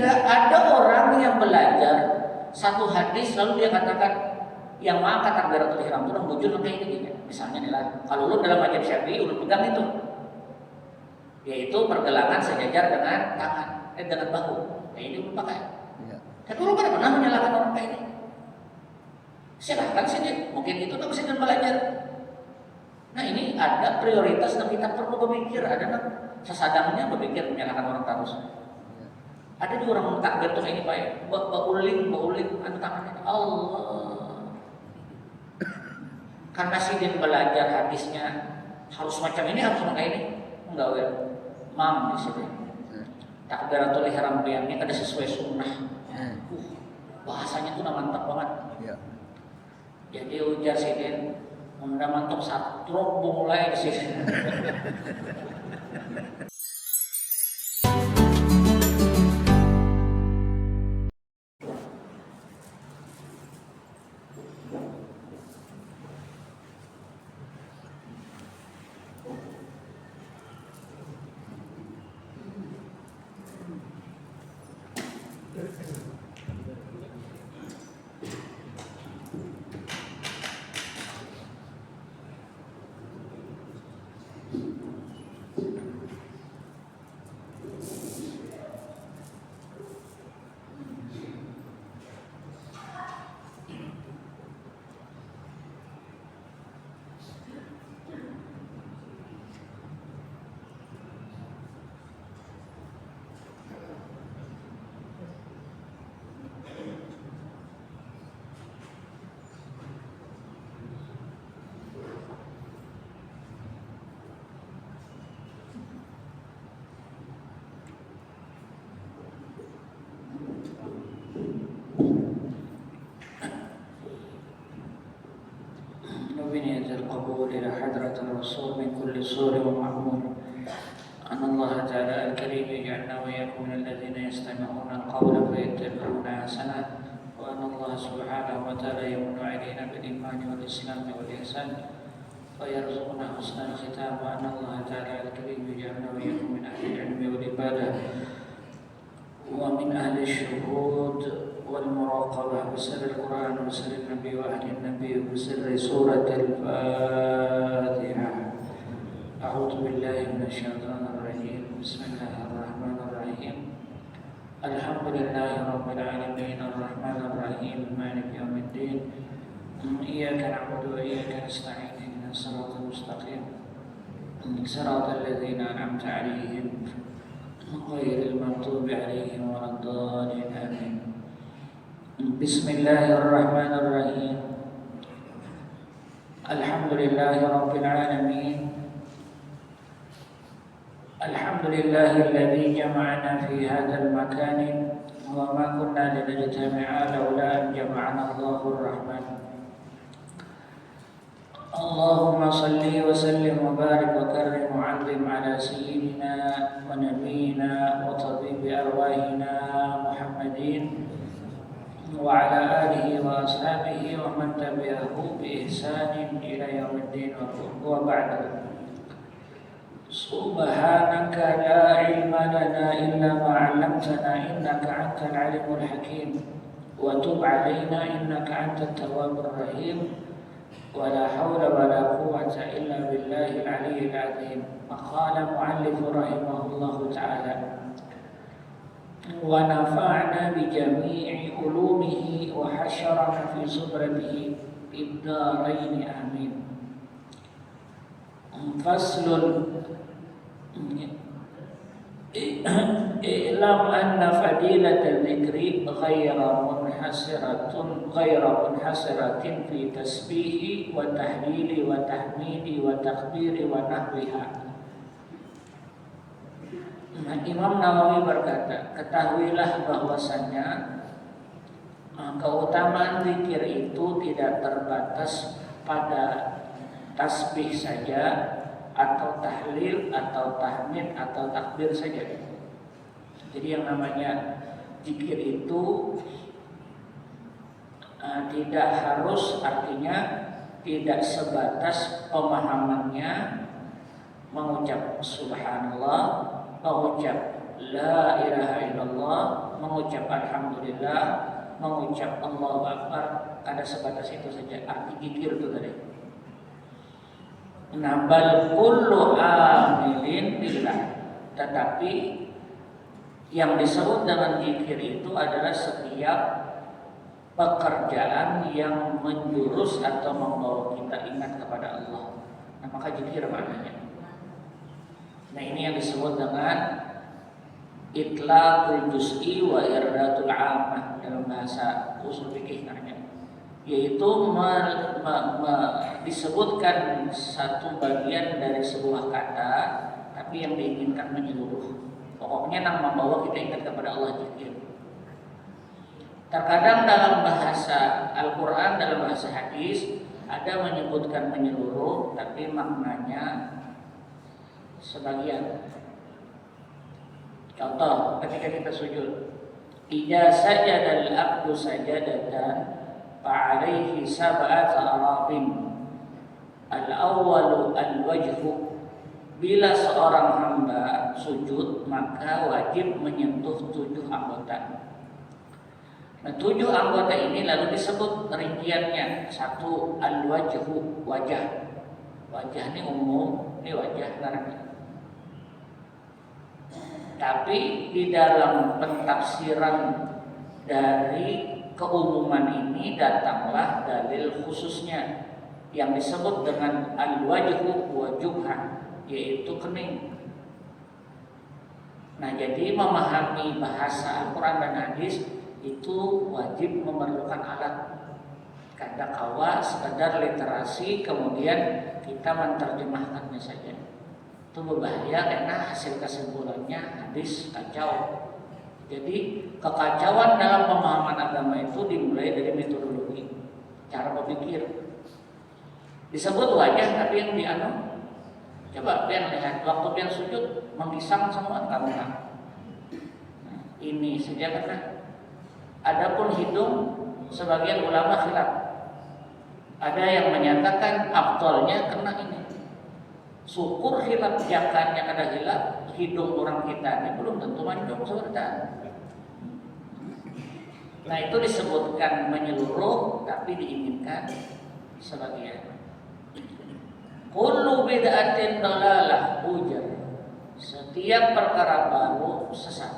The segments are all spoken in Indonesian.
ketiga, ada orang yang belajar satu hadis lalu dia katakan yang maka takbiratul ihram itu muncul kayak ini. Misalnya nih lah, kalau lu dalam mazhab Syafi'i udah pegang itu, yaitu pergelangan sejajar dengan tangan, dengan bahu. Nah ini lu pakai. Ya. Tapi lu kan pernah menyalahkan orang kayak ini. Silahkan sini, mungkin itu kan sedang belajar. Nah ini ada prioritas yang kita perlu berpikir, ada yang sesadangnya berpikir menyalahkan orang terus. Ada juga orang takbir tuh ini Pak, bauling, anu tangannya Allah. Karena sidin belajar hadisnya harus macam ini, harus kayak ini. Enggak wel. Mam di sini. Takbiratul ihram ini ada sesuai sunnah. Bahasanya tuh mantap banget. Ya. Jadi ujar sidin, udah mantap satu mulai di sini. إلى حضرة الرسول من كل سور ومعمول أن الله تعالى الكريم يجعلنا وإياكم من الذين يستمعون القول فيتبعون أحسنه وأن الله سبحانه وتعالى يمن علينا بالإيمان والإسلام والإحسان ويرزقنا حسن الختام وأن الله تعالى الكريم يجعلنا وإياكم من أهل العلم والعبادة ومن أهل الشهود والمراقبة بسر القرآن وسر النبي وأهل النبي بسر سورة الفاتحة. أعوذ بالله من الشيطان الرجيم. بسم الله الرحمن الرحيم. الحمد لله رب العالمين الرحمن الرحيم مالك يوم الدين إياك نعبد وإياك نستعين اهدنا الصراط المستقيم صراط الذين أنعمت عليهم غير المغضوب عليهم ولا الضالين آمين. بسم الله الرحمن الرحيم. الحمد لله رب العالمين. الحمد لله الذي جمعنا في هذا المكان وما كنا لنجتمع لولا أن جمعنا الله الرحمن. اللهم صل وسلم وبارك وكرم وعظم على سيدنا ونبينا وطبيب أرواحنا محمد وعلى آله وأصحابه ومن تبعه بإحسان إلى يوم الدين وبعد. سبحانك لا علم لنا إلا ما علمتنا إنك أنت العليم الحكيم وتب علينا إنك أنت التواب الرحيم ولا حول ولا قوة إلا بالله العلي العظيم. قال المؤلف رحمه الله تعالى ونفعنا بجميع علومه وحشرنا في زمرته في الدارين آمين. فصل اعلم أن فضيلة الذكر غير منحصرة في تسبيح وتهليل وتحميد وتكبير ونحوها. Imam Nawawi berkata, ketahuilah bahwasannya keutamaan zikir itu tidak terbatas pada tasbih saja atau tahlil atau tahmid atau takbir saja. Jadi yang namanya zikir itu tidak harus, artinya tidak sebatas pemahamannya mengucap subhanallah, mengucap la ilaha illallah, mengucap mengucap alhamdulillah, mengucap Allahu Akbar, ada sebatas itu saja arti zikir itu tadi. Nah, bal kullu amilin billah. Tetapi yang disebut dengan zikir itu adalah setiap pekerjaan yang menjurus atau membawa kita ingat kepada Allah. Nah, maka zikir maknanya. Nah, ini yang disebut dengan itlaqul juz'i wa iradatul 'ammah dalam bahasa usul fikih namanya. Yaitu disebutkan satu bagian dari sebuah kata tapi yang diinginkan menyeluruh. Pokoknya yang membawa kita ingat kepada Allah zikir. Terkadang dalam bahasa Al-Quran, dalam bahasa hadis ada menyebutkan menyeluruh tapi maknanya sebagian. Contoh, ketika kita sujud, idza sajada al-'abdu sajadatan fa'alaihi sab'atu arabin. Al-awwalu al-wajhu. Bila seorang hamba sujud, maka wajib menyentuh 7 anggota. Nah, 7 anggota ini lalu disebut rinciannya. 1, al-wajhu, wajah. Wajah ini umum, ini wajah narasi. Tapi di dalam pentafsiran dari keumuman ini datanglah dalil khususnya yang disebut dengan al-wajhu wa jubha, yaitu kening. Nah, jadi memahami bahasa Al-Quran dan hadis itu wajib memerlukan alat. Kadang-kala sekadar literasi kemudian kita menerjemahkannya saja. Itu berbahaya karena hasil kesimpulannya hadis kacau. Jadi kekacauan dalam pemahaman agama itu dimulai dari metodologi, cara berpikir. Disebut wajah tapi yang dianu. Coba pian lihat waktu pian sujud menghisang semua kamu kan. Nah, ini saja karena adapun hidung sebagian ulama khilaf. Ada yang menyatakan afdalnya kena ini. Syukur khilaf jakannya ada hilaf, hidung orang kita ini belum tentu mancung sebentar. Nah, itu disebutkan menyeluruh tapi diinginkan sebagian. Kullu bid'atin dalalah, ujar. Setiap perkara baru sesat.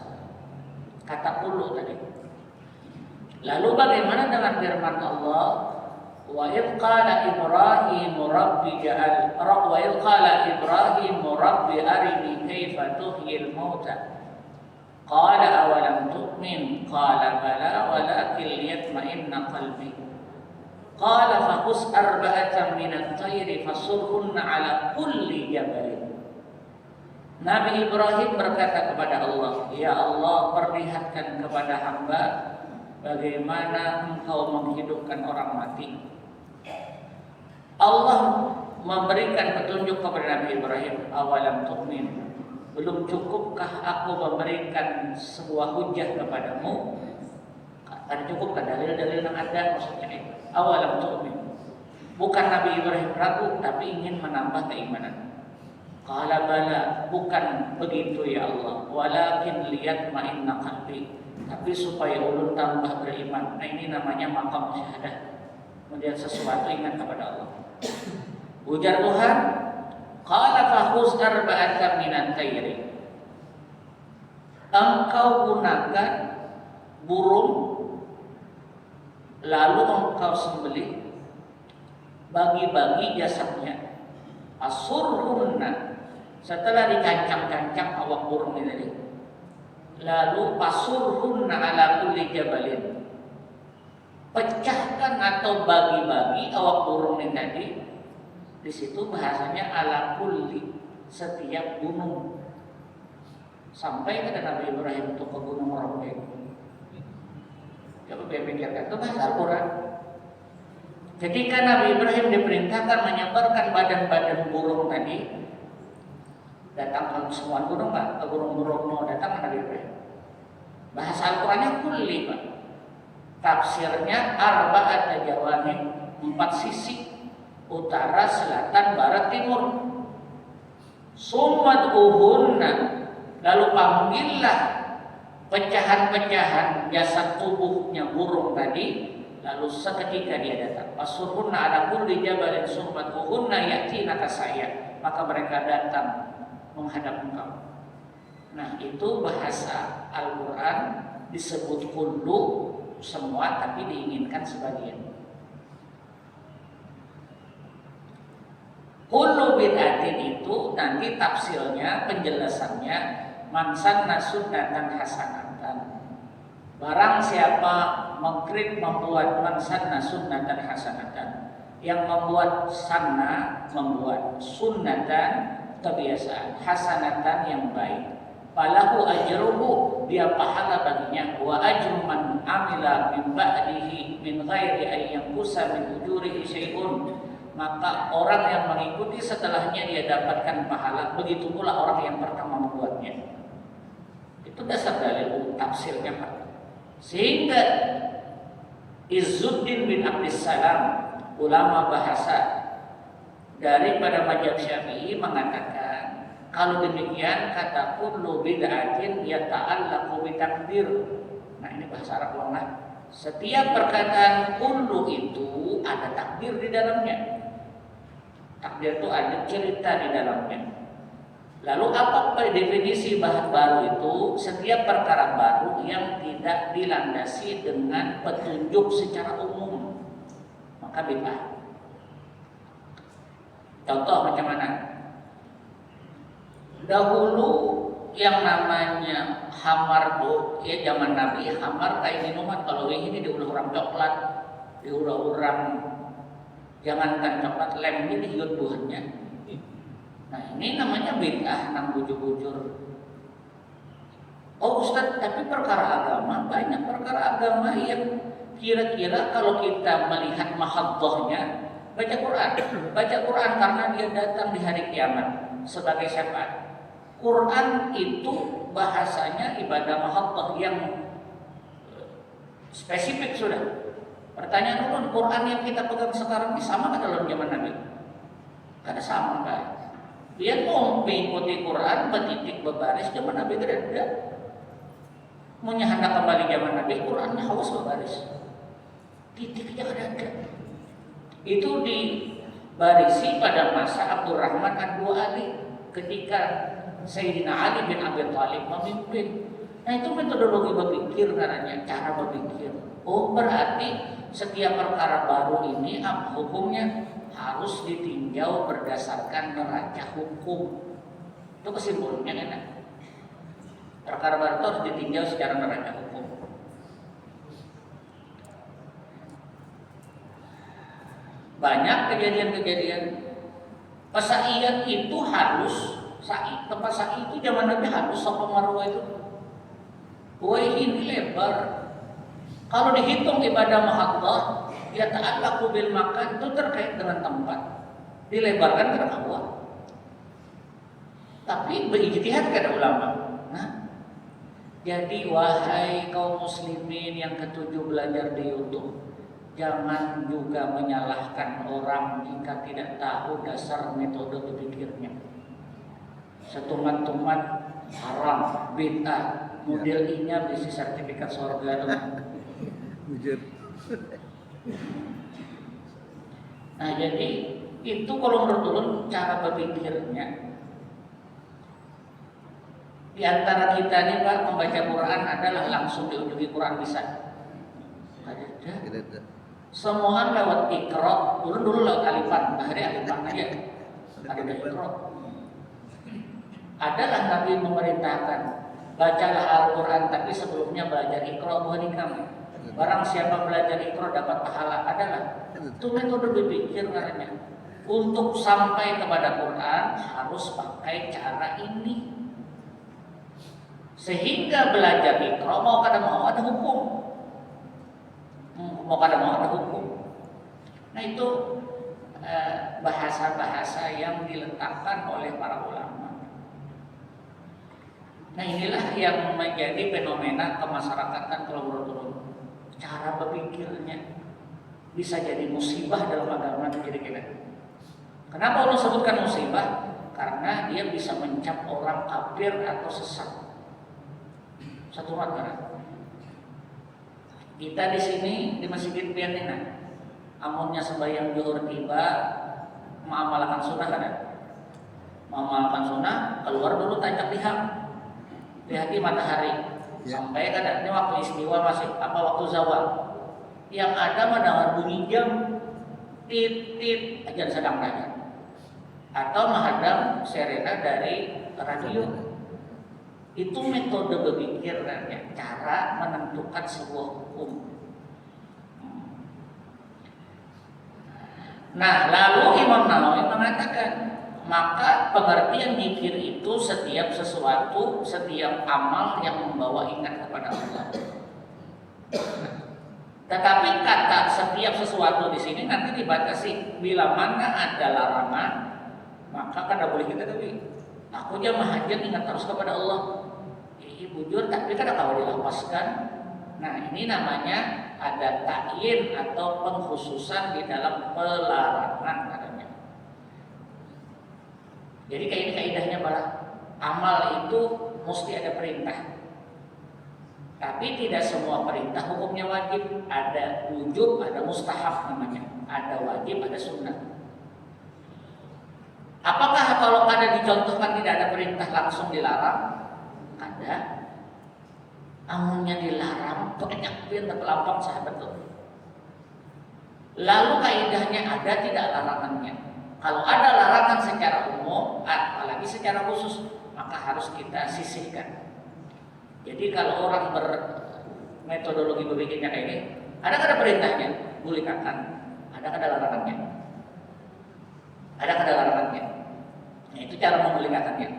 Kata kullu tadi. Lalu bagaimana dengan firman Allah? Wa idh qala Ibrahim rabbi ja'al wa idh qala Ibrahim rabbi arini kaifa tuhyil mauta. Qala awalam tu'min? Qala bala walakin liyatma'inna qalbi. Qala fahus arba'atan minat tayri fasurhunna ala kulli jabalin. Nabi Ibrahim berkata kepada Allah, ya Allah, perlihatkan kepada hamba bagaimana engkau menghidupkan orang mati. Allah memberikan petunjuk kepada Nabi Ibrahim, awalam tu'min? Belum cukupkah aku memberikan sebuah hujah kepadamu? Kan cukupkah dalil-dalil yang ada? Maksudnya itu awalam tu'min. Bukan Nabi Ibrahim ragu, tapi ingin menambah keimanan. Qala bala, bukan begitu ya Allah, walakin liyatma'inna qalbi, tapi supaya ulun tambah beriman. Nah, ini namanya maqam syahadah, melihat sesuatu ingat kepada Allah. Ujar Tuhan, qala fahus arba'atan minan tayri. Engkau gunakan burung lalu engkau sembelih, bagi-bagi jasadnya. Asurhunna, setelah dikancang-kancang awak burung ini tadi, lalu pasurhunna ala kulli jabalin, pecahkan atau bagi-bagi awak burung ini tadi. Di situ bahasanya ala kulli, setiap gunung. Sampai kepada Nabi Ibrahim untuk ke gunung Rombeng. Coba pikirkan, itu bahasa Al-Quran. Ketika Nabi Ibrahim diperintahkan menyebarkan badan-badan burung tadi, datang ke semua gunung Pak, ke Gunung Bromo, datang Nabi Ibrahim. Bahasa Al-Qurannya kulli Pak. Tafsirnya arba'at jawanin, 4 sisi, utara, selatan, barat, timur. Sumad uhunna, lalu panggillah pecahan-pecahan jasad tubuhnya burung tadi, lalu seketika dia datang. Fasurhunna ala kulli jabalin sumbatuhunna yatina kasaya, maka mereka datang menghadap engkau. Nah, itu bahasa Al-Quran disebut kullu semua, tapi diinginkan sebagian. Kullu bid'atin itu nanti tafsirnya, penjelasannya, man sanna sunnatan hasanatan. Barang siapa membuat man sanna sunnatan hasanatan, yang membuat sanna, membuat sunnatan, kebiasaan, hasanatan yang baik. Falahu ajruhu, dia pahala baginya, wa ajru man amila min ba'dihi min ghairi an yanqusa min ujurihi syai'un. Maka orang yang mengikuti setelahnya dia dapatkan pahala, begitu pula orang yang pertama membuatnya. Itu dasar dalil tafsirnya, Pak. Sehingga Izzuddin bin Abdissalam, ulama bahasa daripada mazhab Syafi'i, mengatakan kalau demikian kata kullu bid'atin yata'allaqu bitakdir. Nah, ini bahasa Arab ulama. Setiap perkataan kullu itu ada takdir di dalamnya. Takdir itu ada cerita di dalamnya. Lalu apa definisi bahan baru itu? Setiap perkara baru yang tidak dilandasi dengan petunjuk secara umum, maka bid'ah. Contoh macam mana? Dahulu yang namanya khamar tuh, ya zaman Nabi, khamar kayak minuman. Kalau ini diulah orang coklat, diulah orang, jangankan coklat, lem ini dihiut buahnya. Nah, ini namanya bid'ah, nang bujur-bujur. Oh Ustaz, tapi perkara agama, banyak perkara agama yang kira-kira kalau kita melihat mahadhahnya, baca Quran. Baca Quran karena dia datang di hari kiamat sebagai syafaat. Quran itu bahasanya ibadah mahadhah yang spesifik sudah. Pertanyaan ulun, Quran yang kita pegang sekarang ini sama kan dalam zaman Nabi? Kada sama kan? Dia mau mengikuti Quran betitik berbaris zaman Nabi tidak. Mau hendak kembali zaman Nabi, Qurannya hawas berbaris. Titiknya ada. Itu dibarisi pada masa Abdurrahman Ad-Dua Ali ketika Sayyidina Ali bin Abi Thalib memimpin. Nah, itu metodologi berpikir caranya, cara berpikir. Oh, berarti setiap perkara baru ini hukumnya harus ditinjau berdasarkan neraca hukum. Itu kesimpulannya kan? Perkara baru itu harus ditinjau secara neraca hukum. Banyak kejadian-kejadian pesa'ian itu harus tempat sa'i itu zaman Nabi harus Safa Marwah itu. Woi, ini lebar. Kalau dihitung ibadah mahadhah, ya ta'allaqu bil makan, itu terkait dengan tempat. Dilebarkan ke bawah. Tapi berijtihad kada ulama. Nah, jadi wahai kaum muslimin yang ketujuh belajar di YouTube, jangan juga menyalahkan orang jika tidak tahu dasar metode berpikirnya. Setumat-tumat haram, bid'ah, model I-nya berisi sertifikat surga dong. Nah, jadi itu kalau menurut ulun cara berpikirnya. Di antara kita nih Pak, membaca Quran adalah langsung diujuki Quran bisa. Ada. Semua lewat Iqra, dulu lewat alifan, akhirnya alifan aja. Ada Iqra. Adalah Nabi memerintahkan, bacalah Al-Quran, tapi sebelumnya belajar Iqra buhanikam. Barang siapa belajar Iqra dapat pahala. Adalah itu metode berpikir katanya. Untuk sampai kepada Quran harus pakai cara ini. Sehingga belajar Iqra mau kada mau ada hukum. Mau kada mau ada hukum. Nah, itu bahasa-bahasa yang diletakkan oleh para ulama. Nah, inilah yang menjadi fenomena kemasyarakatan kalau menurut cara berpikirnya bisa jadi musibah dalam agama itu kira-kira. Kenapa Allah sebutkan musibah? Karena dia bisa mencap orang kafir atau sesat. satu rakaat. Kita di sini di Masjid Pianina, amunnya sembahyang zuhur tiba, mengamalkan sunnah kan? Mengamalkan sunnah, keluar dulu tajak lihati matahari. Sampai kadang ini waktu istiwa masih waktu zawal. Yang ada mendengar bunyi jam tit ajan sedang tanya. Atau menghadap serena dari radio. Itu metode berpikir cara menentukan sebuah hukum. Nah, lalu Imam Nawawi mengatakan, maka pengertian zikir itu setiap sesuatu, setiap amal yang membawa ingat kepada Allah. Tetapi kata setiap sesuatu di sini nanti dibatasi. Bila mana ada larangan, maka kada boleh kita tapi aku jamaah hajat ingat terus kepada Allah. Bujur tapi kada kau dilapaskan. Nah, ini namanya ada ta'yin atau pengkhususan di dalam pelarangan katanya. Jadi kayak ini kaidahnya malah amal itu mesti ada perintah. Tapi tidak semua perintah hukumnya wajib. Ada wujub, ada mustahab namanya. Ada wajib, ada sunnah. Apakah kalau ada dicontohkan tidak ada perintah langsung dilarang? Ada. Amunnya dilarang, kenyakpin terpelampang sahabat itu. Lalu kaidahnya ada tidak larangannya. Kalau ada larangan secara umum, apalagi secara khusus, maka harus kita sisihkan. Jadi kalau orang bermetodologi berpikirnya kayak ini, ada perintahnya, boleh katakan, ada larangannya. Ada larangannya. Nah, itu cara memulihkannya.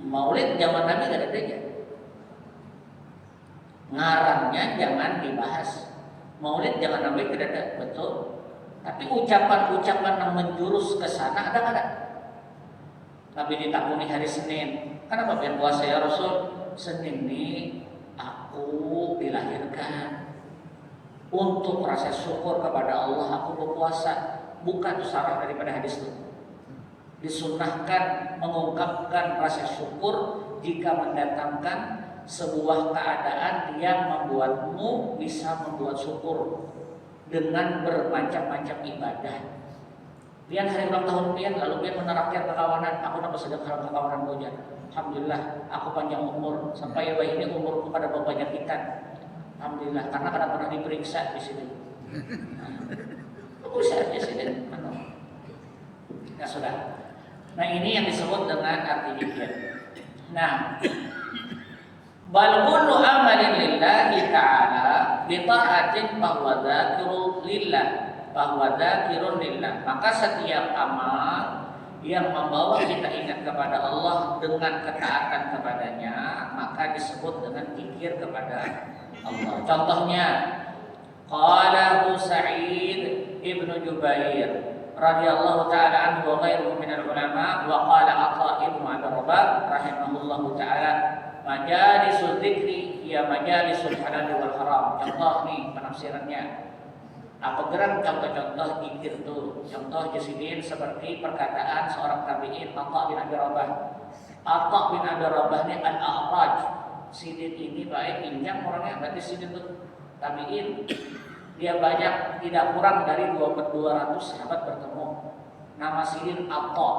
Maulid zaman Nabi tidak ada aja. Ngarannya jangan dibahas. Maulid jangan sampai tidak ada, betul. Tapi ucapan-ucapan yang menjurus ke sana ada. Nabi ditakuni hari Senin. Kenapa biar puasa ya Rasul? Senin ini aku dilahirkan untuk rasa syukur kepada Allah. Aku berpuasa. Bukan sarah daripada hadis itu. Disunnahkan mengungkapkan rasa syukur jika mendatangkan sebuah keadaan yang membuatmu bisa membuat syukur dengan bermacam-macam ibadah. Pian hari ulang tahun pian, lalu pian menerapkan kekawanan. Aku nak bersedekah kekawanan punya. Alhamdulillah, aku panjang umur sampai bayi ini umurku pada penyakitan. Alhamdulillah, karena kada pernah diperiksa di sini. Periksa di sini. Ya sudah. Nah ini yang disebut dengan arti zikir. Nah. Bal kullu amalin lillahi ta'ala bi ta'atin bahwa dzakirun lillah. Maka setiap amal yang membawa kita ingat kepada Allah dengan ketaatan kepadanya, maka disebut dengan zikir kepada Allah. Contohnya qala Sa'id ibnu Jubair radhiyallahu ta'ala anhu wa ghairuhu minal ulama wa qala Atha ibnu Abi Rabah rahimahullahu ta'ala majalisul dzikri ya majalisul halal wal haram. Contoh nih penafsirannya. Apa gerak contoh-contoh zikir itu? Contoh jasidin seperti perkataan seorang tabi'in Atha bin Abi Rabah. Atha bin Abi Rabah ini al-A'raj. Sidin ini baik injak orangnya berarti sidin itu tabi'in. Dia banyak tidak kurang dari 200 sahabat bertemu. Nama sidin Atha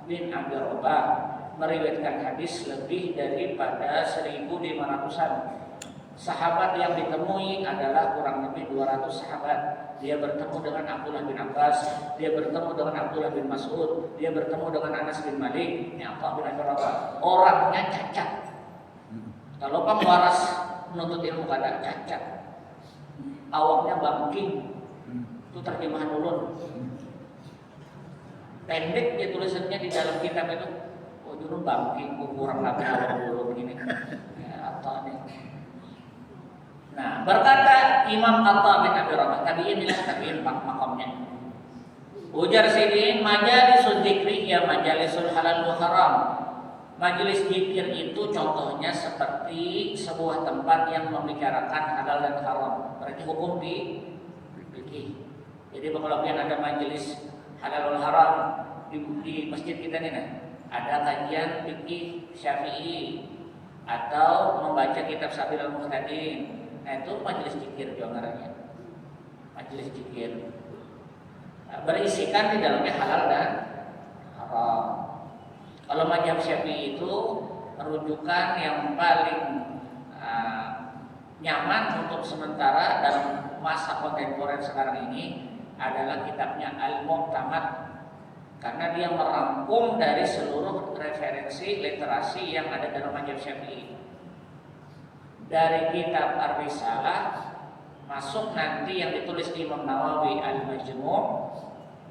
bin Abi Rabah. Meriwayatkan hadis lebih daripada 1.500-an. Sahabat yang ditemui adalah kurang lebih 200 sahabat. Dia bertemu dengan Abdullah bin Abbas, dia bertemu dengan Abdullah bin Mas'ud, dia bertemu dengan Anas bin Malik, ini Atha bin Abi Rabah. Orangnya cacat. Kalau kamu waras menuntut ilmu kada cacat. Awaknya bangking. Itu terjemahan ulun. Pendek dia tulisannya di dalam kitab itu. Dulu bangking, kurang lebih awal dulu begini. Ya, Atha nih. Nah, berkata Imam Atha bin Abi Rabah, tabi'in makamnya. Ujar sini majalisul dzikri ya majalisul halal wa haram. Majelis zikir itu contohnya seperti sebuah tempat yang membicarakan halal dan haram. Berarti hukum di fikih. Jadi kalau ada majelis halal wal haram di masjid kita nih, ada kajian fikih Syafi'i, atau membaca kitab Sabilul Muhtadin. Nah, itu majelis zikir juga namanya. Majelis zikir. Berisikan di dalamnya halal dan haram. Kalau mazhab Syafi'i itu rujukan yang paling nyaman untuk sementara dalam masa kontemporer sekarang ini adalah kitabnya Al-Mu'tamad, karena dia merangkum dari seluruh referensi literasi yang ada dalam mazhab Syafi'i. Dari kitab Ar-Risalah masuk nanti yang ditulis Imam Nawawi Al-Majmu',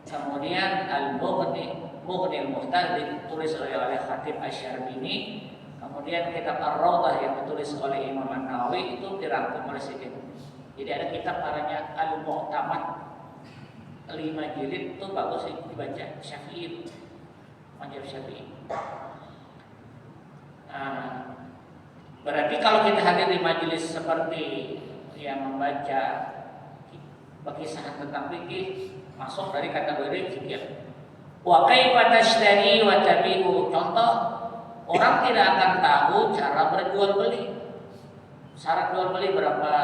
kemudian Al-Mughni Al-Muhtar ditulis oleh Khatib Asy-Syarbini, kemudian kitab Ar-Rawdah yang ditulis oleh Imam An-Nawawi itu dirangkum oleh Sidin. Jadi ada kitab namanya Al-Mu'tamad 5 jilid, itu bagus dibaca, Syafi'i, mazhab Syafi'i. Berarti kalau kita hadir di majelis seperti yang membaca pekisahan tentang fikih, masuk dari kategori zikir. Wa kaifa tashtari wa tabi'u. Contoh, orang tidak akan tahu cara berjual beli. Syarat jual beli berapa?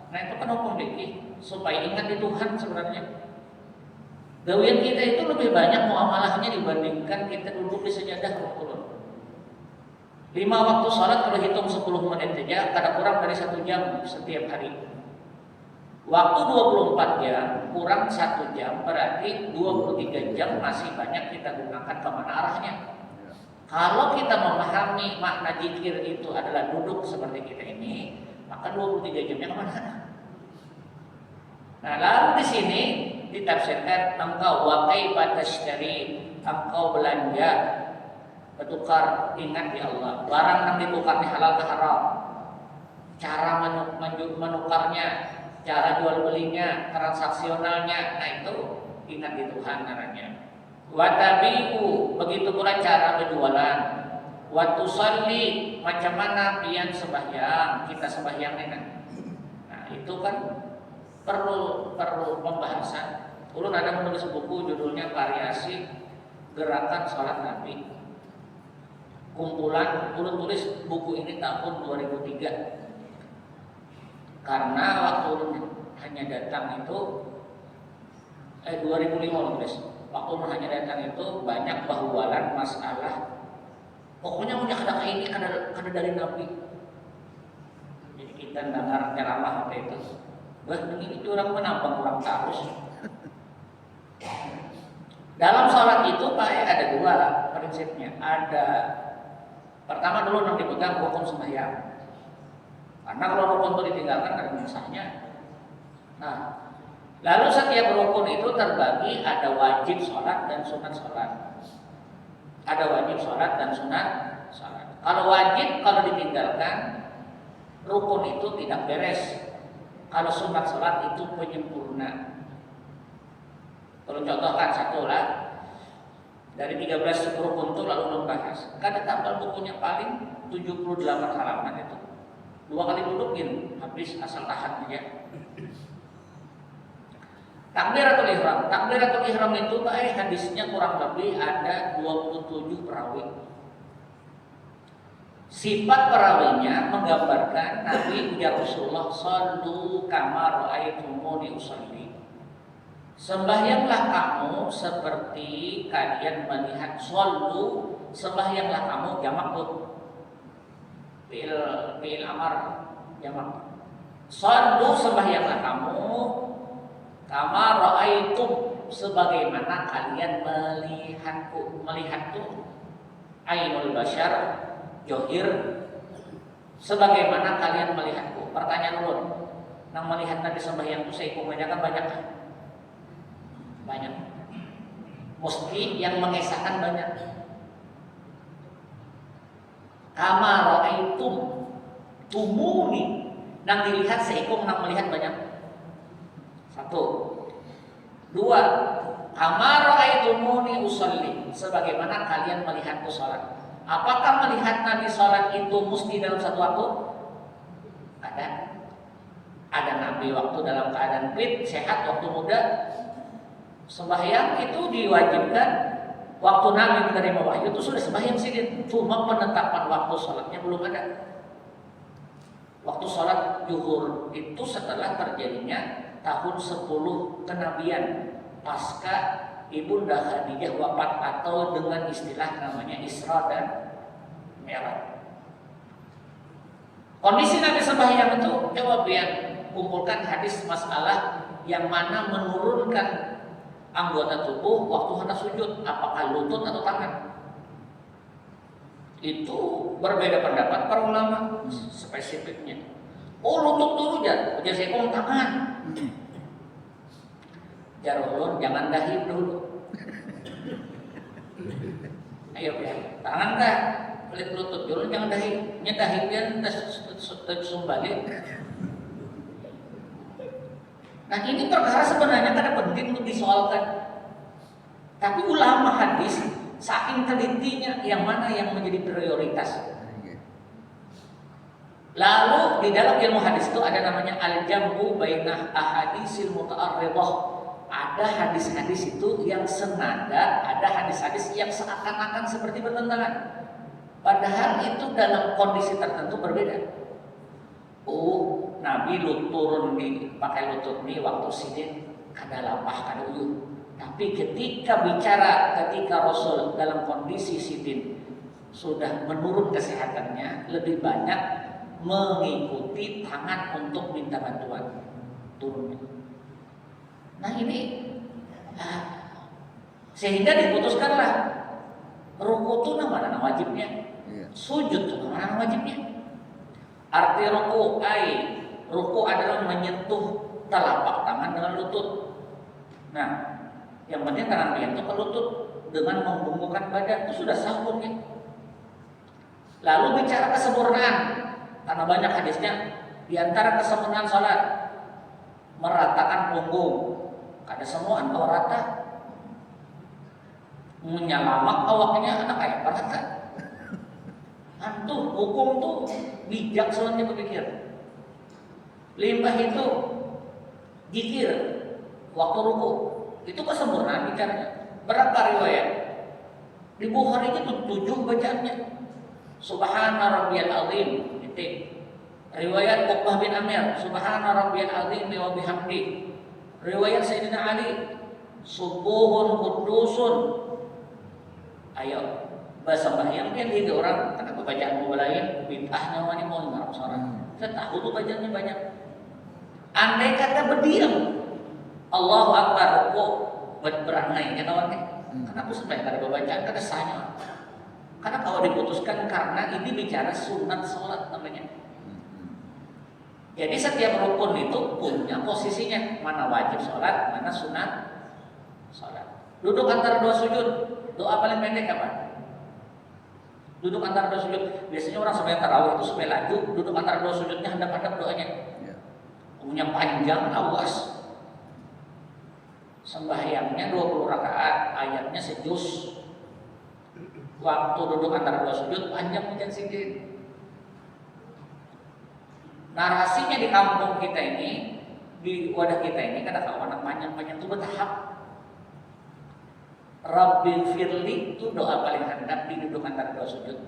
Nah, itu kan hukum fikih supaya ingat di Tuhan sebenarnya. Gawian kita itu lebih banyak muamalahnya dibandingkan kita duduk di sejadah Rasulullah. 5 waktu sholat kalau hitung 10 menit saja, kadang kurang dari 1 jam setiap hari. Waktu 24 jam kurang 1 jam, berarti 23 jam masih banyak kita gunakan kemana arahnya. Kalau kita memahami makna zikir itu adalah duduk seperti kita ini, maka 23 jamnya kemana? Nah, lalu di sini ditafsirkan engkau wa kaifa tashtari, engkau belanja, bertukar, ingat di Allah. Barang yang ditukar halal ke haram, cara menukarnya, cara jual belinya, transaksionalnya, nah itu ingat di Tuhan namanya. Wa tabi'u, begitu pula cara berjualan. Wa tusalli, macam mana pian sembahyang, kita sembahyang ini. Nah, itu kan perlu pembahasan. Ulun ada menulis buku judulnya Variasi Gerakan Salat Nabi. Kumpulan, ulun tulis buku ini tahun 2003. Karena waktu ulun hanya datang itu 2005 ulun tulis. Waktu ulun hanya datang itu banyak bahwalan masalah. Pokoknya ada ini kada dari Nabi. Jadi kita dengar ceramah apa itu. Wah, ini orang menambah kurang terus. Dalam sholat itu Pak ada 2 prinsipnya. Ada pertama dulu yang dipegang rukun sembahyang. Karena kalau rukun itu ditinggalkan ada masalahnya. Nah, lalu setiap rukun itu terbagi ada wajib sholat dan sunat sholat. Ada wajib sholat dan sunat sholat. Kalau wajib kalau ditinggalkan rukun itu tidak beres. Kalau sunat sholat itu penyempurna. Kalau contohkan satu lah, dari 13 rukun itu lalu membahas. Kada tambah bukunya paling 78 halaman itu. 2 kali dudukin, habis asal tahan aja. Takbiratul ihram. Takbiratul ihram itu hadisnya kurang lebih ada 27 perawi. Sifat perawinya menggambarkan Nabi ujar Rasulullah sallu kama ra'aitumuni usalli. Sembahyanglah kamu seperti kalian melihat. Sallu, sembahyanglah kamu jamak tuh. Fi'il amar jamak. Sallu, sembahyanglah kamu kama ra'aitum, sebagaimana kalian melihatku. Melihat tuh ainul basyar, johir, sebagaimana kalian melihatku. Pertanyaan ulun, nang melihat Nabi sembahyang itu seikumnya kan banyak. Mesti yang mengesahkan banyak. Kama ra'aitum tumuni, nang dilihat seikum nang melihat banyak. 1. 2. Kama ra'aitumuni usolli, sebagaimana kalian melihatku sholat. Apakah melihat Nabi sholat itu mesti dalam satu waktu? Ada Nabi waktu dalam keadaan fit, sehat, waktu muda. Sembahyang itu diwajibkan Waktu Nabi menerima wahyu itu sudah sembahyang sidin, cuma penetapan waktu sholatnya belum ada. Waktu sholat zuhur itu setelah terjadinya tahun 10 kenabian pasca Ibunda Khadijah wafat, atau dengan istilah namanya Isra dan Mi'raj. Kondisi Nabi sembahyang itu, coba biar kumpulkan hadis masalah yang mana menurunkan anggota tubuh waktu hendak sujud, apakah lutut atau tangan. Itu berbeda pendapat para ulama spesifiknya. Oh, lutut dulu jar sekong tangan. Jar ulun jangan dahi dulu. Ayo ya, tangan dah, pelit lutut dulu jangan dahi. Nya dahi dia tersumbalin. Nah, ini perkara sebenarnya kada penting untuk disoalkan. Tapi ulama hadis saking telitinya yang mana yang menjadi prioritas. Lalu di dalam ilmu hadis itu ada namanya al-jam'u bainah ahadisil muta'arridah. Ada hadis-hadis itu yang senada, ada hadis-hadis yang seakan-akan seperti bertentangan. Padahal itu dalam kondisi tertentu berbeda. Oh, Nabi turun pakai lutut nih waktu sidin kada lapah kada uyuh. Tapi ketika Rasul dalam kondisi sidin sudah menurun kesehatannya, lebih banyak mengikuti tangan untuk minta bantuan turunnya. Nah ini sehingga diputuskanlah ruku itu nama wajibnya, sujud itu nama wajibnya. Arti ruku adalah menyentuh telapak tangan dengan lutut. Nah, yang penting tangan menyentuh ke lutut dengan membungkukkan badan itu sudah sah hukumnya. Lalu bicara kesempurnaan, karena banyak hadisnya, di antara kesempurnaan salat meratakan punggung. Kada semua engkau rata. Menyalamak awaknya anak kayak rata. Antuh hukum tuh bijak soalnya berpikir. Limbah itu zikir waktu ruku itu kesempurnaan bicaranya. Berapa riwayat? Di Bukhari itu 7 bacaannya. Subhana rabbiyal azim. Titik. Riwayat Uqbah bin Amir, Subhana rabbiyal azim wa bihamdi. Riwayat Sayyidina Ali, Subuhun Qudusun. Ayo bahasa sembahyang kan itu orang karena bacaan lain bid'ahnya wani mau ngarep seorang. Saya tahu tuh bacaannya banyak. Andai kata berdiam, Allahu Akbar, kok berangai ya kawan nih. Kenapa supaya kada bacaan kada sahnya? Karena kalau diputuskan karena ini bicara sunat sholat namanya. Jadi setiap rukun itu punya posisinya, mana wajib sholat, mana sunat sholat. Duduk antara dua sujud, doa paling pendek apa? Duduk antara dua sujud. Biasanya orang supaya tarawih itu supaya laju, duduk antara dua sujudnya hadap-hadap doanya. Punya panjang, awas. Sembahyangnya 20 rakaat, ayatnya sejuz. Waktu duduk antara dua sujud panjang hujan sidin. Narasinya di kampung kita ini, di wadah kita ini kadang-kadang panjang-panjang itu bertahap. Rabbil firli itu doa paling handap di duduk antara dua sujud.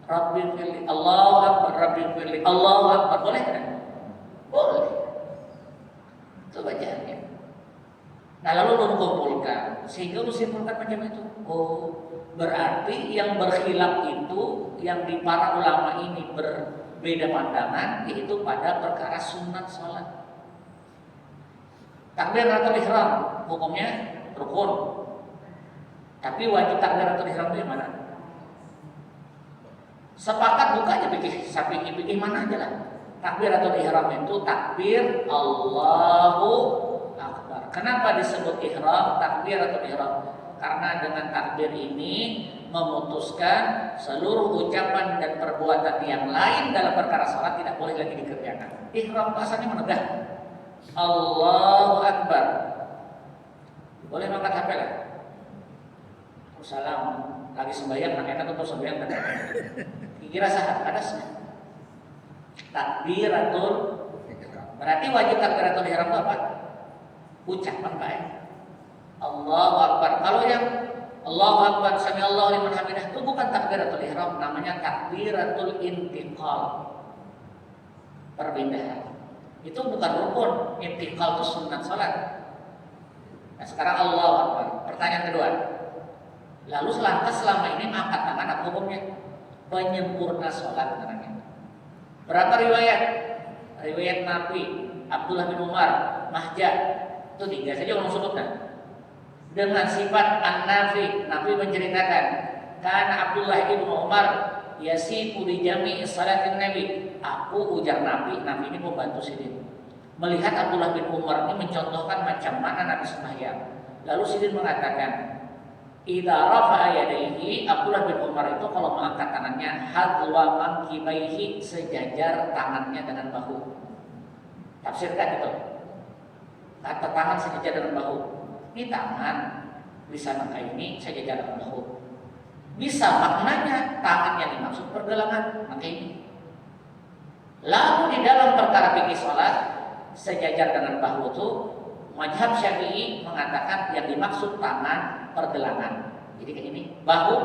Rabbil firli, Allahu Akbar, Rabbil firli, Allahu Akbar, boleh kan? Boleh. Itu bacaannya. Nah lalu lu kumpulkan, sehingga lu simpulkan macam itu. Oh, berarti yang berkhilaf itu, yang di para ulama ini berbeda pandangan, yaitu pada perkara sunat sholat. Takbiratul ihram, hukumnya rukun. Tapi wajib takbiratul ihram itu yang mana? Sepakat buka aja pikir mana aja lah. Takbiratul ihram itu takbir Allahu Akbar. Kenapa disebut ihram? Takbiratul ihram karena dengan takbir ini memutuskan seluruh ucapan dan perbuatan yang lain dalam perkara salat tidak boleh lagi dikerjakan. Ihram asalnya menegak. Allahu Akbar. Boleh angkat HP lah. Salam lagi sembahyang nak enak untuk sembahyang kan? Kira sah ada sih. Takbiratul berarti wajib takbiratul ihram itu apa? Ucapan baik. Allahu Akbar. Kalau yang Allahu Akbar, sami Allahu liman hamidah, itu bukan takbiratul ihram, namanya takbiratul intiqal. Perpindahan. Itu bukan rukun, intiqal itu sunat salat. Nah, sekarang Allahu Akbar. Pertanyaan kedua. Lalu lantas selama ini angkat tangan apa hukumnya? Penyempurna salat namanya. Berapa riwayat? Riwayat Nabi, Abdullah bin Umar, Mahja, itu 3 saja orang sebutkan. Dengan sifat an-nafi, Nabi menceritakan, karena Abdullah bin Umar yasifu di jami'i salatin Nabi. Aku ujar Nabi ini membantu Sidin. Melihat Abdullah bin Umar ini mencontohkan macam mana Nabi sembahyang. Lalu Sidin mengatakan, idza rafa'a yadayhi, Abdullah bin Umar itu kalau mengangkat tangannya hadwa mankibaihi, sejajar tangannya dengan bahu. Tafsirkan itu. Kata tangan sejajar dengan bahu. Ini tangan bisa maka ini sejajar dengan bahu. Bisa maknanya tangan yang dimaksud pergelangan maka ini. Lalu di dalam perkara fikih salat sejajar dengan bahu itu mazhab Syafi'i mengatakan yang dimaksud tangan pergelangan. Jadi kayak ini, bahu,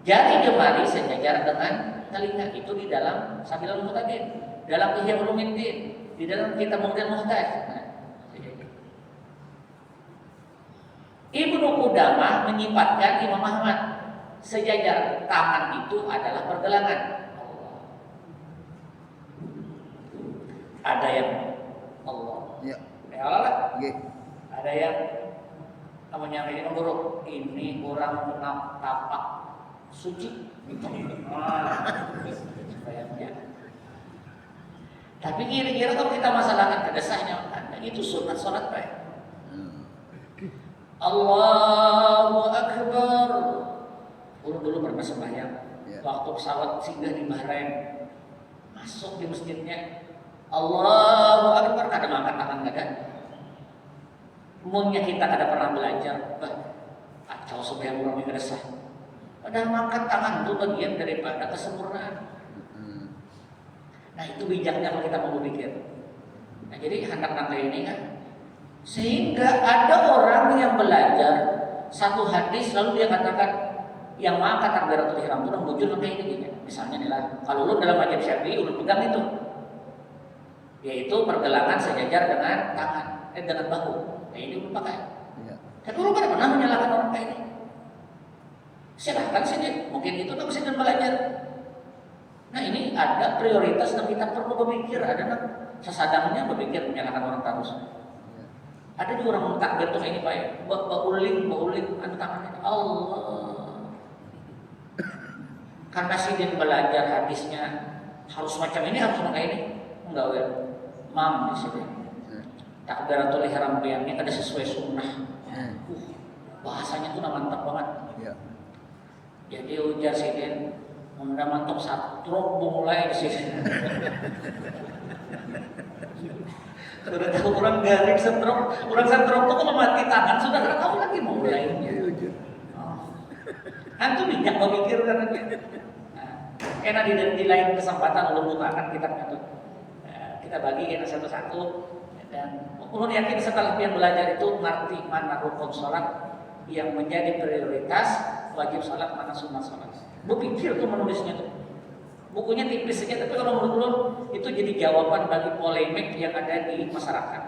jari jemari sejajar dengan telinga. Itu di dalam Sabilul Muhtadin, dalam Ihya Ulumuddin, di dalam kitab Mughni Muhtaj. Ibnu Qudamah menyifatkan Imam Ahmad sejajar tangan itu adalah pergelangan. Ada yang Allah. Ya. Allah. Ada yang namanya ini buruk. Ini orang tapak suci. Tapi kira-kira kalau kita masalahkan kedesahnya, itu sunat salat baik. Allahu Akbar. Dulu pernah sembahyang. Waktu pesawat singgah di Bahrain, masuk di masjidnya, Allahu Akbar, kadang angkat tangan kadang. Umumnya kita kadang pernah belajar, kacau sembahyang orang yang resah. Padahal angkat tangan itu bagian daripada kesempurnaan. Nah itu bijaknya kalau kita mau berpikir. Nah jadi hendak ini kan, sehingga ada orang yang belajar satu hadis lalu dia katakan yang mengangkat takbiratul ihram itu muncul kayak ini. Misalnya nih lah, kalau lu dalam mazhab Syafi'i lu pegang itu, yaitu pergelangan sejajar dengan tangan, dengan bahu. Nah ini lu pakai. Tapi lu pada pernah menyalahkan orang kayak ini? Silahkan sini, mungkin itu tak bisa belajar. Nah ini ada prioritas yang kita perlu berpikir. Ada sesadangnya berpikir menyalahkan orang terus. Ada juga orang takbir tuh ini Pak, bauling anu tangannya Allah. Karena Sidin belajar hadisnya harus macam ini, harus macam ini. Enggak ya. Mam di sini. Takbiratul ihram ini ada sesuai sunnah. Bahasanya tuh mantap banget. Jadi ujar Sidin, udah mantap satrok mulai di sini. Sudah tahu orang garing setrok, orang setrok tuh kalau mati tangan sudah nggak tahu lagi mau mulainya. Antum bijak berpikir kan? Karena di lain kesempatan ulun bukakan kitabnya tuh, kita bagi satu-satu dan ulun yakin setelah yang belajar itu ngerti mana rukun sholat yang menjadi prioritas, wajib sholat mana sunnah sholat. Berpikir tuh menulisnya tuh. Bukunya tipis saja, tapi kalau menurut ulun itu jadi jawaban bagi polemik yang ada di masyarakat.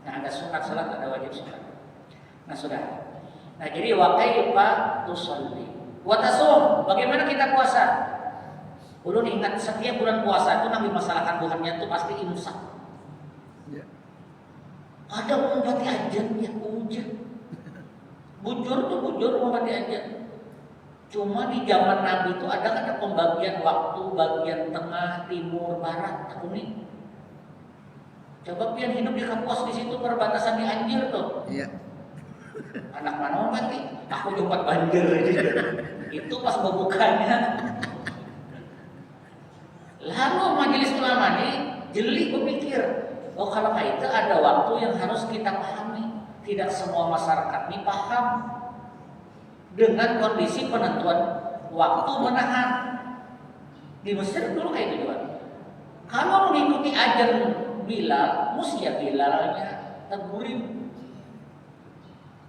Nah ada sunat salat, ada wajib salat. Nah sudah. Nah jadi wa kaifa tusalli wa tasum, bagaimana kita puasa? Ulun ingat setiap bulan puasa itu Nabi masalahkan Tuhannya itu pasti imsak. Ada umpati ajannya, hujan. Bujur tuh bujur umpati ajan. Cuma di zaman Nabi itu ada pembagian waktu, bagian tengah, timur, barat, aku nih. Coba pian hidup di kampus di situ perbatasan di Anjir tuh. Iya. Anak mana mati? Aku jumpat banjir aja. Itu pas pembukanya. Lalu majelis ulama ini jeli berpikir, oh kalau kayak itu ada waktu yang harus kita pahami. Tidak semua masyarakat ini paham dengan kondisi penentuan waktu menahan. Di Mesir dulu kayak gitu kan. Kalau mengikuti ajan Bilal, mesti ya Bilalnya tergurim.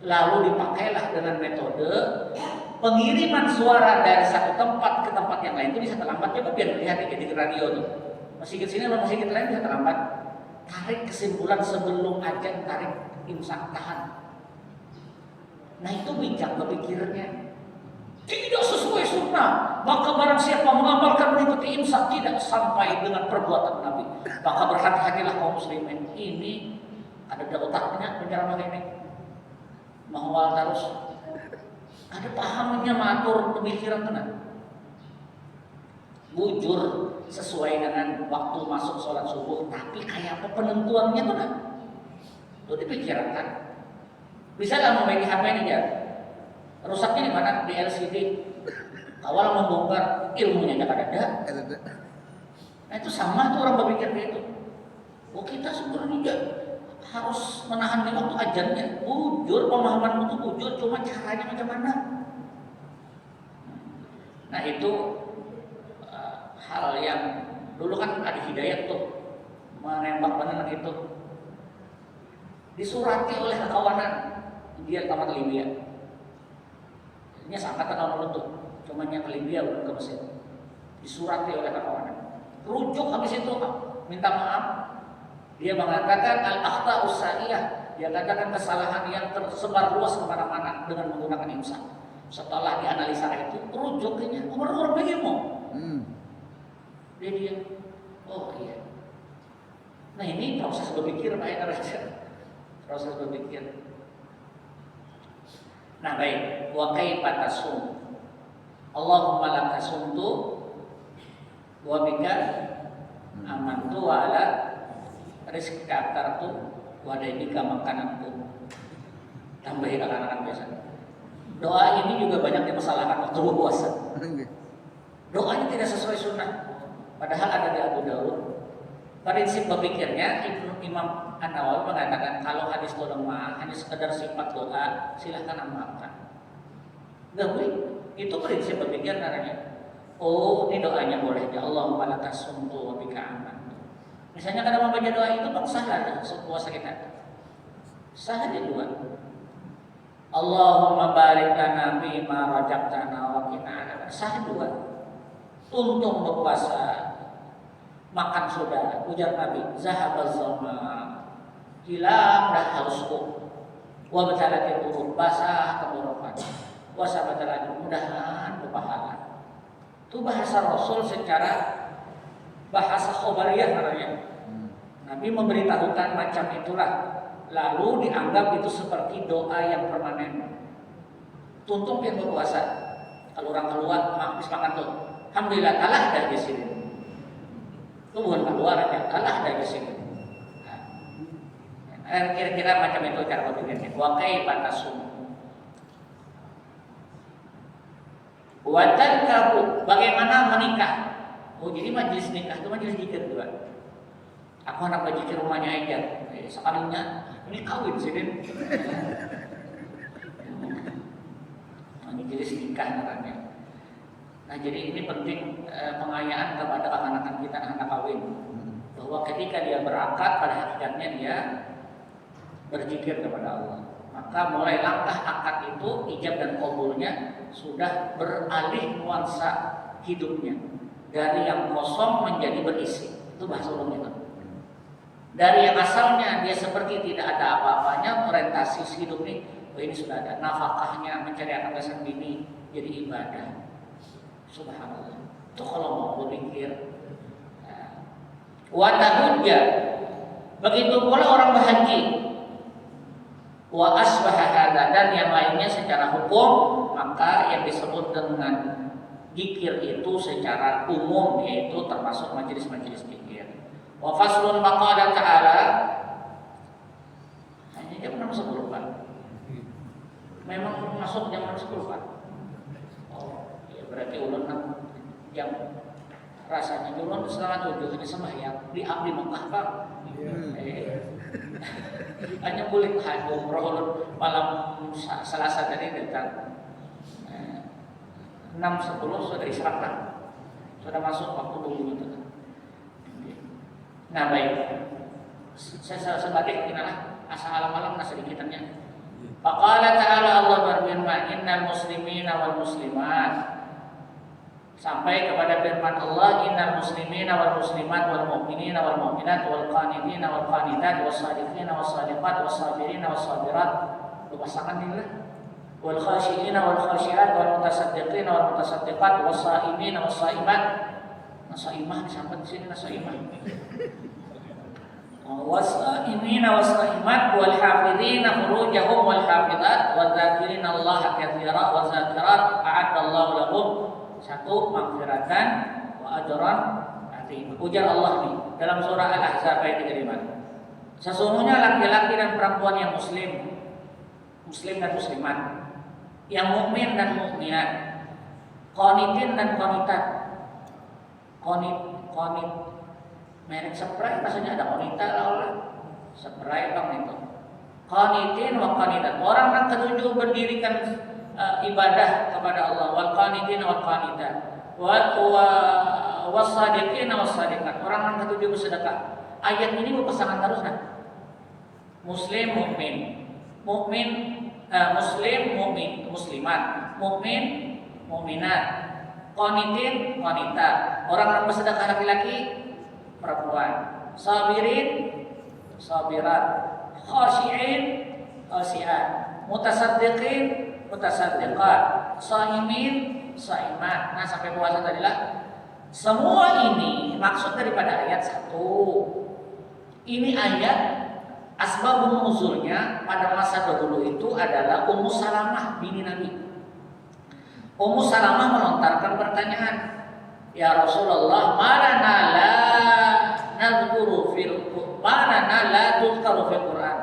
Lalu dipakailah dengan metode pengiriman suara dari satu tempat ke tempat yang lain itu bisa terlambat. Coba biar lihat di radio tuh. Masjid sini atau masjid lain bisa terlambat. Tarik kesimpulan sebelum azan, tarik imsak, tahan. Nah itu bijak berpikirnya. Tidak sesuai sunnah, maka barang siapa mengamalkan mengikuti imsak tidak sampai dengan perbuatan Nabi, maka berhati-hatilah kaum muslimin. Ini ada otaknya penceramah ini, mahwal terus, ada pahamnya matur pemikiran tenang. Bujur sesuai dengan waktu masuk sholat subuh, tapi kayak apa penentuannya tuh kan? Itu dipikirkan. Bisa nggak memiliki HP ini ya? Rusaknya di mana? Di LCD. Awal membongkar ilmunya nggak ada. Nah itu sama tuh orang berpikir begitu. Oh kita sebenarnya harus menahan di waktu ajannya. Bujur, pemahaman itu bujur, cuma caranya macam mana? Nah itu hal yang dulu kan ada hidayat tuh menembak benar itu. Disurati oleh kawanan dia tamat Libya. Ini seangkatan tahun itu, cuma yang ke Libya bukan ke Mesir. Disurati oleh kawanan. Rujuk habis itu minta maaf. Dia mengatakan al-akhta usaiyah. Dia katakan kesalahan yang tersebar luas kemana-mana dengan menggunakan imsak. Setelah dianalisa itu, rujuknya umur begini. Dia, oh iya. Nah ini proses berpikir Pak Eder aja. Proses berpikir. Nah baik, wa kaifa tasum? Allahumma laka sumtu wa bika amantu wa ala rizqika aftartu wa daibika makananku. Tambahin anak-anak biasa. Doa ini juga banyak dipersalahkan waktu berpuasa. Doanya tidak sesuai sunnah. Padahal ada di Abu Daud. Prinsip berpikirnya Imam An-Nawawi mengatakan kalau hadis itu lemah, hanya sekedar sifat doa, silahkan memaafkan. Gak boleh. Itu prinsip berpikir namanya. Oh, ini doanya boleh. Ya Allahumma lakas sumtu wa bika aman. Misalnya kalau membaca doa itu bang salah puasa kita. Sah aja dua. Allahumma barik lana bima rajabtana wa qina adzabannar. Sah dua. Untung berpuasa. Makan sudah, ujar Nabi, zahabaz zama, hilang dah hausku, wa batalatil urub, basah tenggorokan, wa sabatal mudahan berpahala. Itu bahasa Rasul secara bahasa khobariyah namanya. Nabi memberitahukan macam itulah, lalu dianggap itu seperti doa yang permanen. Tuntung yang berpuasa, kalau orang keluar habis makan tuh, alhamdulillah kalah dari sini. Itu bukan keluarnya, kalah dari sini. Nah, kira-kira macam itu cara berpikirnya. Wa kaifa tasum? Wa tankahu, bagaimana menikah? Oh, jadi majelis nikah itu majelis zikir juga. Aku anak berzikir rumahnya aja. Sekalinya ini kawin sini. Majelis nikah namanya. Nah jadi ini penting pengayaan kepada anak-anak kita, anak kawin, bahwa ketika dia berakad pada hakikatnya dia berzikir kepada Allah. Maka mulai langkah akad itu ijab dan qabulnya sudah beralih nuansa hidupnya dari yang kosong menjadi berisi. Itu bahasa umum itu. Dari yang asalnya dia seperti tidak ada apa-apanya, orientasi hidup ini sudah ada nafkahnya, mencari anak sendiri jadi ibadah. Subhanallah. Itu kalau mau berpikir. Wa tahujja. Begitu pula orang berhaji. Wa asbaha hadza, dan yang lainnya secara hukum, maka yang disebut dengan zikir itu secara umum yaitu termasuk majelis-majelis zikir. Wa faslun maqala ta'ala. Hanya jam 6.10 Pak. Memang masuk jam 6.10 Pak. Berarti ulun yang rasanya ulun 6:30 ini sembahyang di Abdi Mekah Pak. Hanya boleh umroh ulun malam Selasa tadi datang 6.10 sudah isyarat lah, sudah masuk waktu dulu itu. Nah baik, saya sebagai inilah asal malam-malam sedikitnya Faqala ta'ala, Allah berfirman, innal muslimina wal muslimat, sampai kepada firman Allah, innal muslimina wal muslimat wal mu'minina wal mu'minat wal qanitina wal qanitat was sadiqina was sadiqat was sabirina was sabirat, pasangan ini lah, wal khashiina wal khashiat wal mutasaddiqina wal mutasaddiqat was saimina was saimat. Nasaimah disambut di sini nasaimah. Wasaimina wasaimat wal hafidhina furujahum wal hafidhat wal dzakirina Allah katsira wa dzakirat a'adallahu lahum satu maghfiratan wa ajran azim. Ujar Allah nih dalam surah Al-Ahzab ayat 35. Sesungguhnya laki-laki dan perempuan yang muslim dan muslimat, yang mukmin dan mukminat, qanitin dan qanitat. Qanit merek spray maksudnya ada wanita lah, spray bang itu. Qanitin wa qanitat, orang yang ketujuh berdirikan ibadah kepada Allah, wal qanitin wal qanitat, was sadiqin was sadiqat, orang yang ketujuh bersedekah. Ayat ini berpasangan terus kan? Muslim mukmin, muslim mukmin, muslimat, mukmin mukminat, qanitin qanitat, orang yang bersedekah laki-laki perempuan, sabirin sabirat, khashi'in khashi'at, mutasaddiqin mutasaddiqat, saimin saimat. Nah sampai puasa tadi lah. Semua ini maksud daripada ayat 1. Ini ayat asbabun nuzulnya pada masa dahulu itu adalah Ummu Salamah bini Nabi. Ummu Salamah melontarkan pertanyaan, ya Rasulullah, malana la nadhkuru fil malana la tuzkaru fil Quran.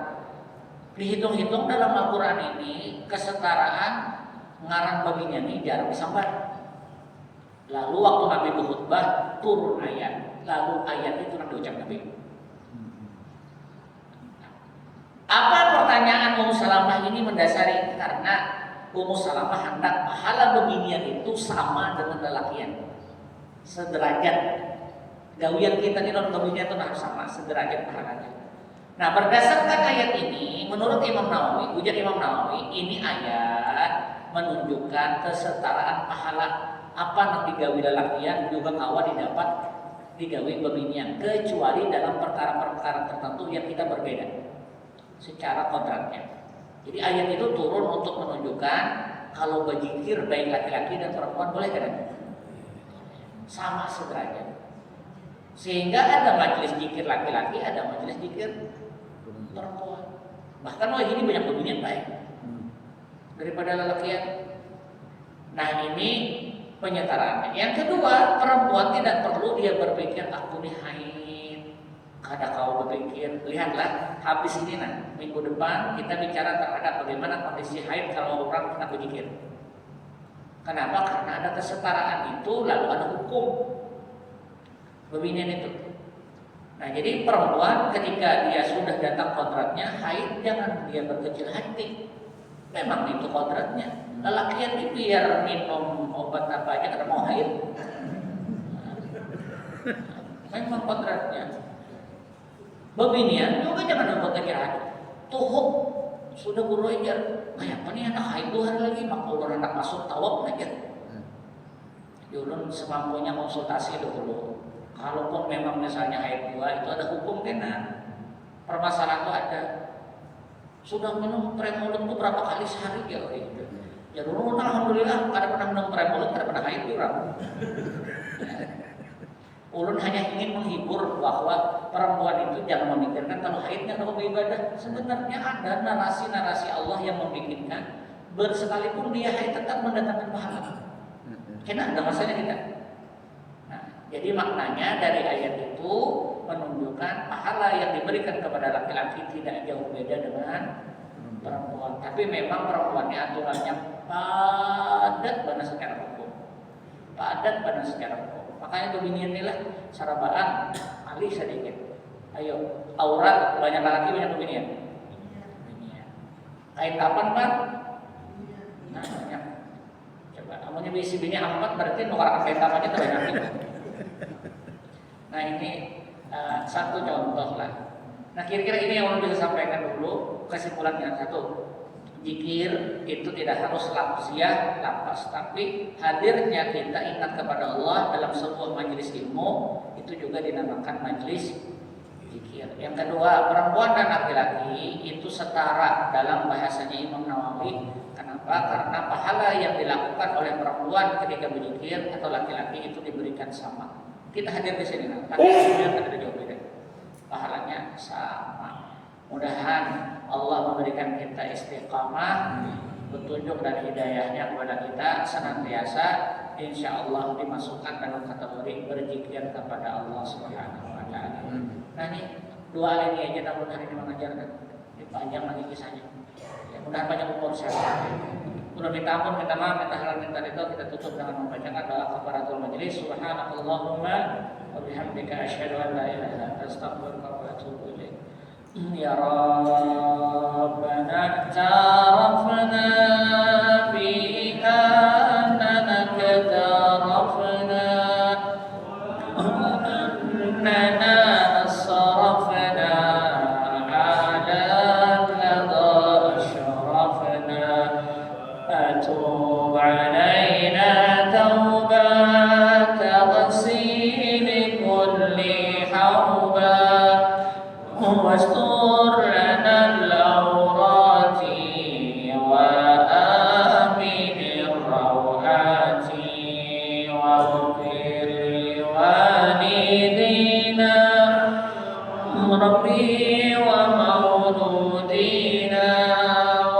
Dihitung-hitung dalam Al-Quran ini kesetaraan ngarang baginya ini jarang disambar. Lalu waktu Nabi berkhutbah turun ayat, lalu ayat itu diucap Nabi. Apa pertanyaan Ummu Salamah ini mendasari? Karena Ummu Salamah hendak pahala beginian itu sama dengan lelakian, sederajat. Gawian kita di dalam gawinya itu harus sama, sederajat pahalanya. Nah berdasarkan ayat ini, menurut Imam Nawawi, ujar Imam Nawawi, ini ayat menunjukkan kesetaraan pahala. Apa yang digawi lelakian juga kawan didapat digawi beginian, kecuali dalam perkara-perkara tertentu yang kita berbeda secara kontraknya. Jadi ayat itu turun untuk menunjukkan kalau berzikir baik laki-laki dan perempuan boleh kan? Sama sederajat. Sehingga ada majelis zikir laki-laki, ada majelis zikir perempuan. Bahkan ini banyak beginian baik daripada lelakian. Nah ini penyetaraannya. Yang kedua, perempuan tidak perlu dia berpikir aku nih haid. Kada kau berpikir, lihatlah habis ini minggu depan kita bicara terhadap bagaimana kondisi haid kalau orang kena berzikir. Kenapa? Karena ada kesetaraan itu, lalu ada hukum pembinaan itu. Nah jadi perempuan ketika dia sudah datang kontraknya haid, jangan dia berkecil hati. Memang itu kontraknya. Lelakian ini biar minum obat apa aja karena mau haid. Memang kontraknya. Beginian juga jangan ada berkecil hati. Tuhuk sudah guru ajar. Kayak apa nih anak haid 2 hari lagi, maka ulun anak masuk tawab aja. Ulun semampunya konsultasi dulu. Kalaupun memang misalnya haid 2 itu ada hukum kena. Permasalahan itu ada. Sudah minum Premolud itu berapa kali sehari ya itu. Ya dulu alhamdulillah kada pernah minum Premolud, kada pernah haid juga. Ulun hanya ingin menghibur bahwa perempuan itu jangan memikirkan kalau haidnya kalau beribadah. Sebenarnya ada narasi-narasi Allah yang membikinkan bersekalipun dia haid tetap mendatangkan pahala. Kena ada masalah kita. Jadi maknanya dari ayat itu menunjukkan pahala yang diberikan kepada laki-laki tidak jauh beda dengan perempuan. Tapi memang perempuannya aturannya padat benar secara hukum. Padat benar secara hukum. Makanya beginian inilah sarabaan alih sedikit. Ayo, aurat banyak laki banyak beginian. Kain kapan Pak? Nah banyak. Coba, namanya bisi bini 4 berarti nukar kain kapannya terbanyak. Nah ini satu contoh lah. Nah kira-kira ini yang bisa sampaikan dulu kesimpulannya. 1, Zikir itu tidak harus lafziah, lafaz, tapi hadirnya kita ingat kepada Allah dalam sebuah majelis ilmu itu juga dinamakan majelis zikir. Yang kedua, perempuan dan laki-laki itu setara dalam bahasanya Imam Nawawi. Kenapa? Karena pahala yang dilakukan oleh perempuan ketika berzikir atau laki-laki itu diberikan sama. Kita hadir di sini, laki-laki ada jauh beda. Pahalanya sama. Mudah-mudahan Allah memberikan kita istiqamah, petunjuk dan hidayahnya kepada kita senantiasa insya Allah dimasukkan dalam kategori berzikir kepada Allah Subhanahu wa Ta'ala. Nah ini dua ini aja tahun hari ini mengajarkan. Ini panjang lagi kisahnya. Ya, mudah-mudahan banyak umur saya. Udah minta ampun, minta maaf, minta halal, minta ridho. Kita tutup dengan membacakan doa kafaratul majelis. Subhanakallahumma wa bihamdika asyhadu an la ilaha illa anta astaghfiruka wa atubu ilaik. Ya Rabbana ta'arafna bi annana katarafna annana asrafna ala ladha ashrafna atub alayna tawbata ghasil kulli hawba واستر لنا العورات وآمن الروعات واغفر لوالدينا ربي ومولودينا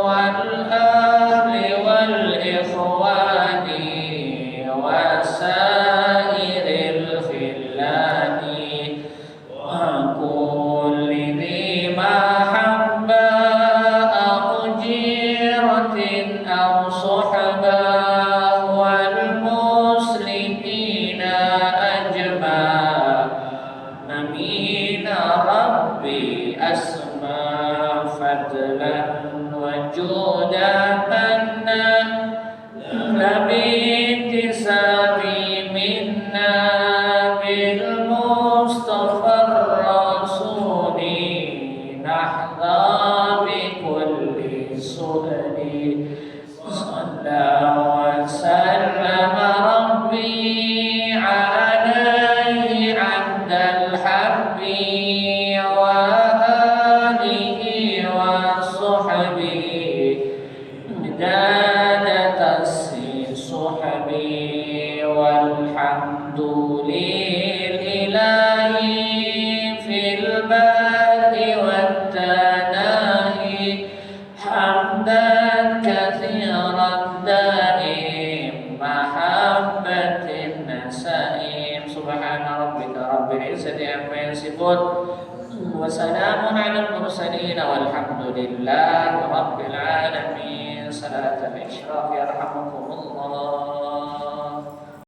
والأهل والإخوان وسائر الخلان وكل ذي محبة أو جيرة أو صحبة والمسلمين أجمعين ربي أسمى فضلا وجودا منا بانتساب منا بالمصطفى الرسول نحظى بكل سؤل صلى وسلم ربي عليه عند الحب وآله وصحبه بداية صحبي والحمد لله في الباب والتناهي حمدا كثيرا دائم محبة النسائم سبحان ربك رب العزة عما يصفون وسلام على المرسلين والحمد لله رب العالمين صلاة الإشراف يا رب